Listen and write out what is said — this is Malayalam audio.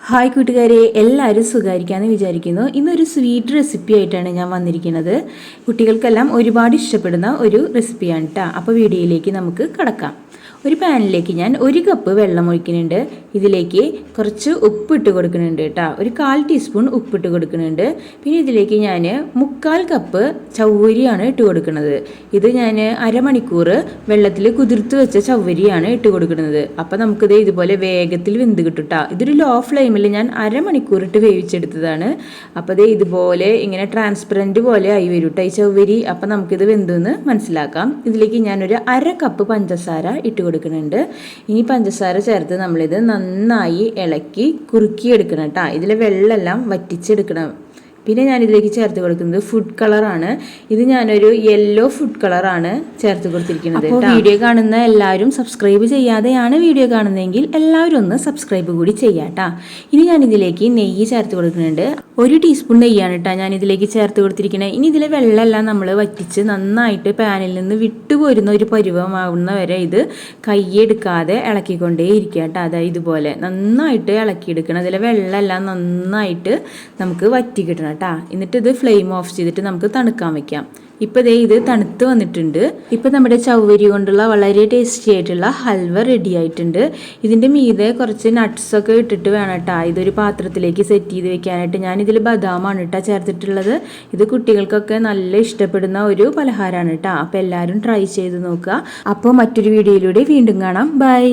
ഹായ് കൂട്ടുകാരെ, എല്ലാവരും സുഖമായിരിക്കാമെന്ന് വിചാരിക്കുന്നു. ഇന്നൊരു സ്വീറ്റ് റെസിപ്പി ആയിട്ടാണ് ഞാൻ വന്നിരിക്കുന്നത്. കുട്ടികൾക്കെല്ലാം ഒരുപാട് ഇഷ്ടപ്പെടുന്ന ഒരു റെസിപ്പിയാണ് കേട്ടോ. അപ്പോൾ വീഡിയോയിലേക്ക് നമുക്ക് കടക്കാം. ഒരു പാനിലേക്ക് ഞാൻ 1 കപ്പ് വെള്ളം ഒഴിക്കുന്നുണ്ട്. ഇതിലേക്ക് കുറച്ച് ഉപ്പിട്ട് കൊടുക്കുന്നുണ്ട് കേട്ടോ. ഒരു 1/4 ടീസ്പൂൺ ഉപ്പിട്ട് കൊടുക്കുന്നുണ്ട്. പിന്നെ ഇതിലേക്ക് ഞാൻ 3/4 കപ്പ് ചവ്വരിയാണ് ഇട്ട് കൊടുക്കുന്നത്. ഇത് ഞാൻ അരമണിക്കൂർ വെള്ളത്തിൽ കുതിർത്ത് വെച്ച ചവ്വരിയാണ് ഇട്ട് കൊടുക്കുന്നത്. അപ്പോൾ നമുക്കിത് ഇതുപോലെ വേഗത്തിൽ വെന്ത് കിട്ടും കേട്ടോ. ഇതൊരു ലോ ഫ്ലെയിമിൽ ഞാൻ അരമണിക്കൂർ ഇട്ട് വേവിച്ചെടുത്തതാണ്. അപ്പോൾ ഇത് ഇതുപോലെ ഇങ്ങനെ ട്രാൻസ്പെറൻറ്റ് പോലെ ആയി വരും കേട്ടോ ഈ ചവ്വരി. അപ്പോൾ നമുക്കിത് വെന്തെന്ന് മനസ്സിലാക്കാം. ഇതിലേക്ക് ഞാനൊരു 1/2 കപ്പ് പഞ്ചസാര ഇട്ട് കൊടുക്കുന്നുണ്ട്. ഇനി പഞ്ചസാര ചേർത്ത് നമ്മളിത് നന്നായി ഇളക്കി കുറുക്കിയെടുക്കണം കേട്ടോ. ഇതിലെ വെള്ളമെല്ലാം വറ്റിച്ചെടുക്കണം. പിന്നെ ഞാനിതിലേക്ക് ചേർത്ത് കൊടുക്കുന്നത് ഫുഡ് കളറാണ്. ഇത് ഞാനൊരു യെല്ലോ ഫുഡ് കളറാണ് ചേർത്ത് കൊടുത്തിരിക്കുന്നത്. അപ്പോൾ വീഡിയോ കാണുന്ന എല്ലാവരും സബ്സ്ക്രൈബ് ചെയ്യാതെയാണ് വീഡിയോ കാണുന്നതെങ്കിൽ എല്ലാവരും ഒന്ന് സബ്സ്ക്രൈബ് കൂടി ചെയ്യാം കേട്ടോ. ഇനി ഞാനിതിലേക്ക് നെയ്യ് ചേർത്ത് കൊടുക്കുന്നുണ്ട്. 1 ടീസ്പൂൺ നെയ്യാണ് കേട്ടോ ഞാനിതിലേക്ക് ചേർത്ത് കൊടുത്തിരിക്കുന്നത്. ഇനി ഇതിലെ വെള്ളമെല്ലാം നമ്മൾ വറ്റിച്ച് നന്നായിട്ട് പാനിൽ നിന്ന് വിട്ടുപോരുന്ന ഒരു പരുവമാവുന്ന വരെ ഇത് കൈയെടുക്കാതെ ഇളക്കിക്കൊണ്ടേ ഇരിക്കുക കേട്ടോ. അതായത് ഇതുപോലെ നന്നായിട്ട് ഇളക്കിയെടുക്കണം. ഇതിലെ വെള്ളമെല്ലാം നന്നായിട്ട് നമുക്ക് വറ്റി കിട്ടണം. എന്നിട്ട് ഇത് ഫ്ലെയിം ഓഫ് ചെയ്തിട്ട് നമുക്ക് തണുക്കാൻ വെക്കാം. ഇപ്പോൾ ഇത് തണുത്ത് വന്നിട്ടുണ്ട്. ഇപ്പോൾ നമ്മുടെ ചവ്വരി കൊണ്ടുള്ള വളരെ ടേസ്റ്റി ആയിട്ടുള്ള ഹൽവ റെഡി ആയിട്ടുണ്ട്. ഇതിൻ്റെ മീതെ കുറച്ച് നട്ട്സൊക്കെ ഇട്ടിട്ട് വേണം കേട്ടോ ഇതൊരു പാത്രത്തിലേക്ക് സെറ്റ് ചെയ്ത് വെക്കാനായിട്ട്. ഞാനിതിൽ ബദാമാണ് കേട്ടോ ചേർത്തിട്ടുള്ളത്. ഇത് കുട്ടികൾക്കൊക്കെ നല്ല ഇഷ്ടപ്പെടുന്ന ഒരു പലഹാരമാണ് കേട്ടോ. അപ്പോൾ എല്ലാവരും ട്രൈ ചെയ്ത് നോക്കുക. അപ്പോൾ മറ്റൊരു വീഡിയോയിലൂടെ വീണ്ടും കാണാം. ബൈ.